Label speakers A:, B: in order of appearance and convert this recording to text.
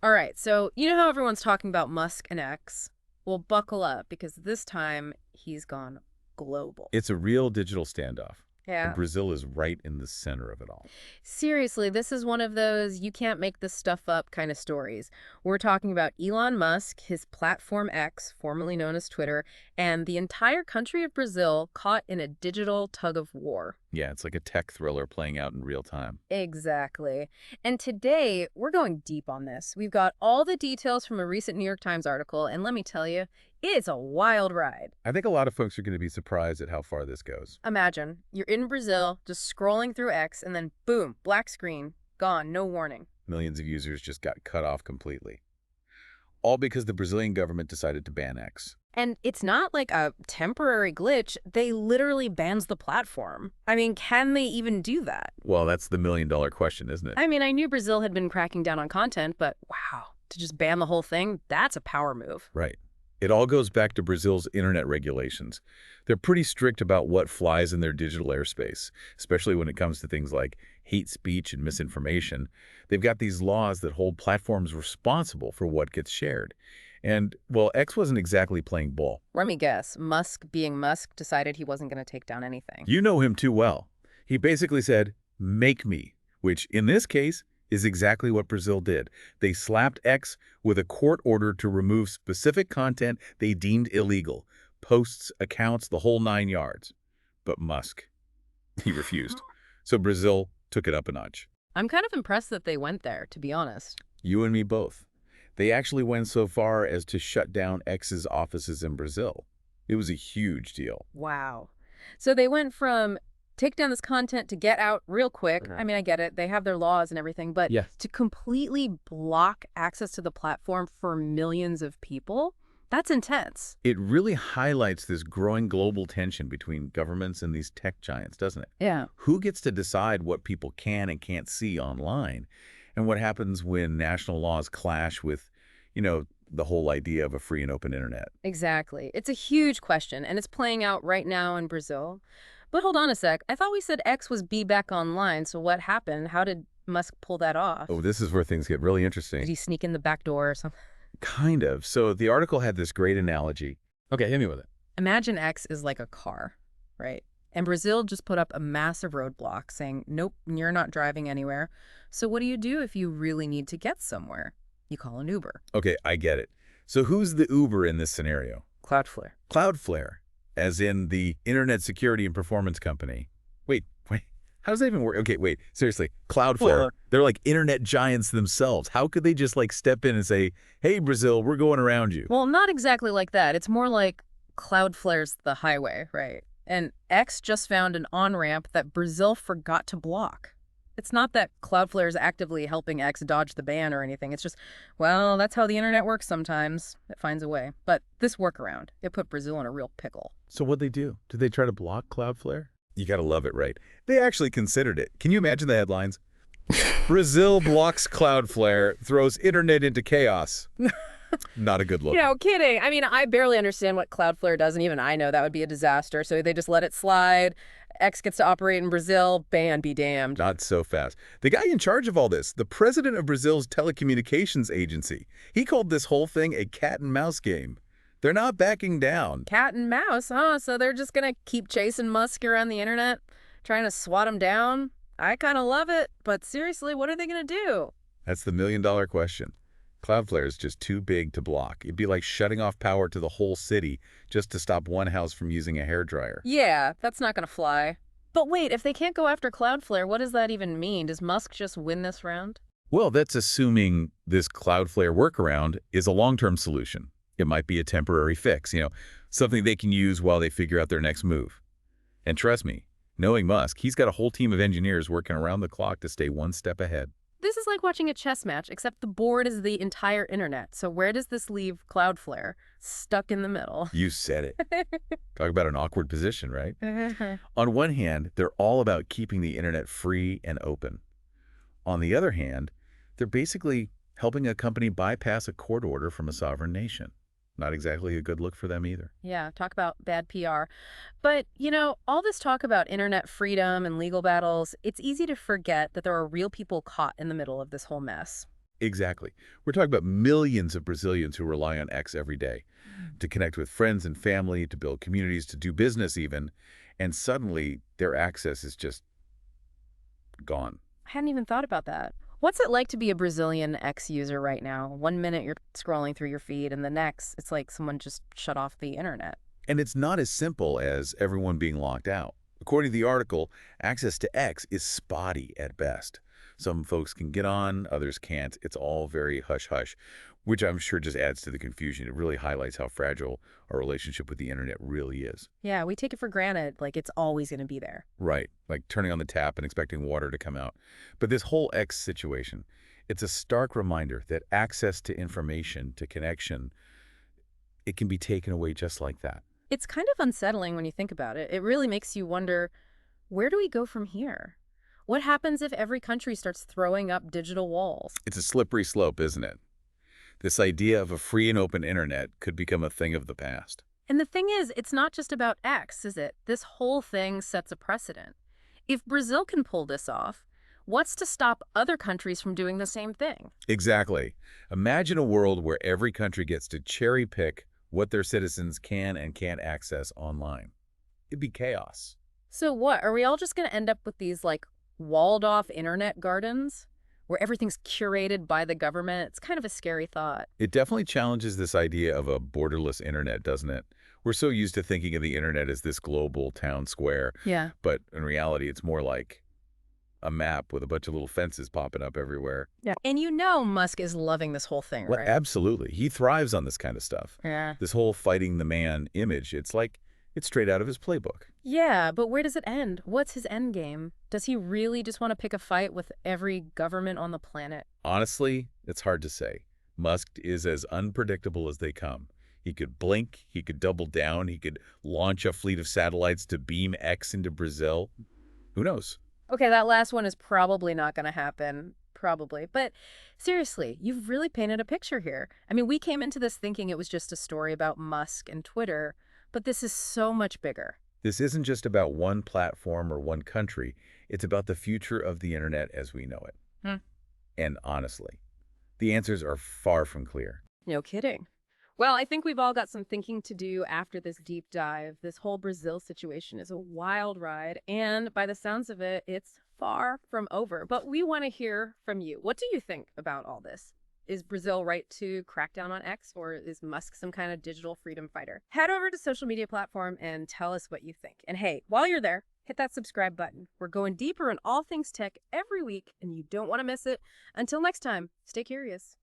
A: All right, so you know how everyone's talking about Musk and X? Well, buckle up because this time he's gone global.
B: It's a real digital standoff, and
A: Yeah.
B: Brazil is right in the center of it all.
A: Seriously, this is one of those you can't make this stuff up kind of stories. We're talking about Elon Musk, his platform X, formerly known as Twitter, and the entire country of Brazil caught in a digital tug of war.
B: Yeah, it's like a tech thriller playing out in real time.
A: Exactly. And today, we're going deep on this. We've got all the details from a recent New York Times article, and let me tell you, it's a wild ride.
B: I think a lot of folks are going to be surprised at how far this goes.
A: Imagine you're in Brazil, just scrolling through X, and then boom, black screen, gone, no warning.
B: Millions of users just got cut off completely. All because the Brazilian government decided to ban X.
A: And it's not like a temporary glitch. They literally bans the platform. I mean, can they even do that?
B: Well, that's the million-dollar question, isn't it?
A: I mean, I knew Brazil had been cracking down on content, but wow, to just ban the whole thing, that's a power move.
B: Right. It all goes back to Brazil's internet regulations. They're pretty strict about what flies in their digital airspace, especially when it comes to things like hate speech and misinformation. They've got these laws that hold platforms responsible for what gets shared. And, well, X wasn't exactly playing ball.
A: Let me guess, Musk, being Musk, decided he wasn't going to take down anything.
B: You know him too well. He basically said, "Make me," which in this case is exactly what Brazil did. They slapped X with a court order to remove specific content they deemed illegal, posts, accounts, the whole 9 yards. But Musk, he refused. So Brazil took it up a notch.
A: I'm kind of impressed that they went there, to be honest.
B: You and me both. They actually went so far as to shut down X's offices in Brazil. It was a huge deal.
A: Wow. So they went from take down this content to get out real quick.
B: Mhm.
A: I mean, I get it. They have their laws and everything, but
B: Yes.
A: to completely block access to the platform for millions of people, that's intense.
B: It really highlights this growing global tension between governments and these tech giants, doesn't it?
A: Yeah.
B: Who gets to decide what people can and can't see online? And what happens when national laws clash with, the whole idea of a free and open internet?
A: Exactly. It's a huge question, and it's playing out right now in Brazil. But hold on a sec. I thought we said X was be back online, so what happened? How did Musk pull that off?
B: Oh, this is where things get really
A: Did
B: interesting.
A: he sneak in the back door or something?
B: Kind of. So the article had this great analogy. Okay, hit me with it.
A: Imagine X is like a car, right? And Brazil just put up a massive roadblock saying, nope, you're not driving anywhere. So what do you do if you really need to get somewhere? You call an Uber.
B: Okay, I get it. So who's the Uber in this scenario?
A: Cloudflare.
B: Cloudflare, as in the Internet Security and Performance Company. Wait. How does that even work? Okay, wait. Seriously, Cloudflare,
A: Well,
B: they're like internet giants themselves. How could they just like step in and say, "Hey, Brazil, we're going around you"?
A: Well, not exactly like that. It's more like Cloudflare's the highway, right? And X just found an on-ramp that Brazil forgot to block. It's not that Cloudflare is actively helping X dodge the ban or anything. It's just, well, that's how the internet works sometimes. It finds a way. But this workaround, it put Brazil in a real pickle.
B: So what'd they do? Did they try to block Cloudflare? You gotta love it, right? They actually considered it. Can you imagine the headlines? Brazil blocks Cloudflare, throws internet into chaos. Not a good look.
A: Kidding. I mean, I barely understand what Cloudflare does, and even I know that would be a disaster. So they just let it slide. X gets to operate in Brazil. Ban be damned.
B: Not so fast. The guy in charge of all this, the president of Brazil's telecommunications agency, he called this whole thing a cat and mouse game. They're not backing down.
A: Cat and mouse, huh? So they're just going to keep chasing Musk around the internet, trying to swat him down? I kind of love it, but seriously, what are they going to do?
B: That's the million-dollar question. Cloudflare is just too big to block. It'd be like shutting off power to the whole city just to stop one house from using a hairdryer.
A: Yeah, that's not going to fly. But wait, if they can't go after Cloudflare, what does that even mean? Does Musk just win this round?
B: Well, that's assuming this Cloudflare workaround is a long-term solution. It might be a temporary fix, something they can use while they figure out their next move. And trust me, knowing Musk, he's got a whole team of engineers working around the clock to stay one step ahead.
A: This is like watching a chess match, except the board is the entire internet. So where does this leave Cloudflare? Stuck in the middle.
B: You said it. Talk about an awkward position, right? On one hand, they're all about keeping the internet free and open. On the other hand, they're basically helping a company bypass a court order from a sovereign nation. Not exactly a good look for them either.
A: Yeah, talk about bad PR. But, all this talk about internet freedom and legal battles, it's easy to forget that there are real people caught in the middle of this whole mess.
B: Exactly. We're talking about millions of Brazilians who rely on X every day to connect with friends and family, to build communities, to do business even, and suddenly their access is just gone.
A: I hadn't even thought about that. What's it like to be a Brazilian X user right now? One minute you're scrolling through your feed, and the next it's like someone just shut off the internet.
B: And it's not as simple as everyone being locked out. According to the article, access to X is spotty at best. Some folks can get on, others can't. It's all very hush-hush, which I'm sure just adds to the confusion. It really highlights how fragile our relationship with the internet really is.
A: Yeah, we take it for granted, like it's always going to be there.
B: Right, like turning on the tap and expecting water to come out. But this whole X situation, it's a stark reminder that access to information, to connection, it can be taken away just like that.
A: It's kind of unsettling when you think about it. It really makes you wonder, where do we go from here? What happens if every country starts throwing up digital walls?
B: It's a slippery slope, isn't it? This idea of a free and open internet could become a thing of the past.
A: And the thing is, it's not just about X, is it? This whole thing sets a precedent. If Brazil can pull this off, what's to stop other countries from doing the same thing?
B: Exactly. Imagine a world where every country gets to cherry pick what their citizens can and can't access online. It'd be chaos.
A: So what, are we all just going to end up with these like walled off internet gardens where everything's curated by the government? It's kind of a scary thought.
B: It definitely challenges this idea of a borderless internet, doesn't it? We're so used to thinking of the internet as this global town square,
A: Yeah.
B: but in reality, it's more like a map with a bunch of little fences popping up everywhere.
A: Yeah. And you know Musk is loving this whole thing,
B: Well,
A: right?
B: absolutely. He thrives on this kind of stuff.
A: Yeah.
B: This whole fighting the man image, it's like it's straight out of his playbook.
A: Yeah, but where does it end? What's his end game? Does he really just want to pick a fight with every government on the planet?
B: Honestly, it's hard to say. Musk is as unpredictable as they come. He could blink, he could double down, he could launch a fleet of satellites to beam X into Brazil. Who knows?
A: Okay, that last one is probably not going to happen. Probably. But seriously, you've really painted a picture here. I mean, we came into this thinking it was just a story about Musk and Twitter, but this is so much bigger.
B: This isn't just about one platform or one country. It's about the future of the internet as we know it.
A: Hmm.
B: And honestly, the answers are far from clear.
A: No kidding. Well, I think we've all got some thinking to do after this deep dive. This whole Brazil situation is a wild ride, and by the sounds of it, it's far from over. But we want to hear from you. What do you think about all this? Is Brazil right to crack down on X, or is Musk some kind of digital freedom fighter? Head over to social media platform and tell us what you think. And hey, while you're there, hit that subscribe button. We're going deeper in all things tech every week, and you don't want to miss it. Until next time, stay curious.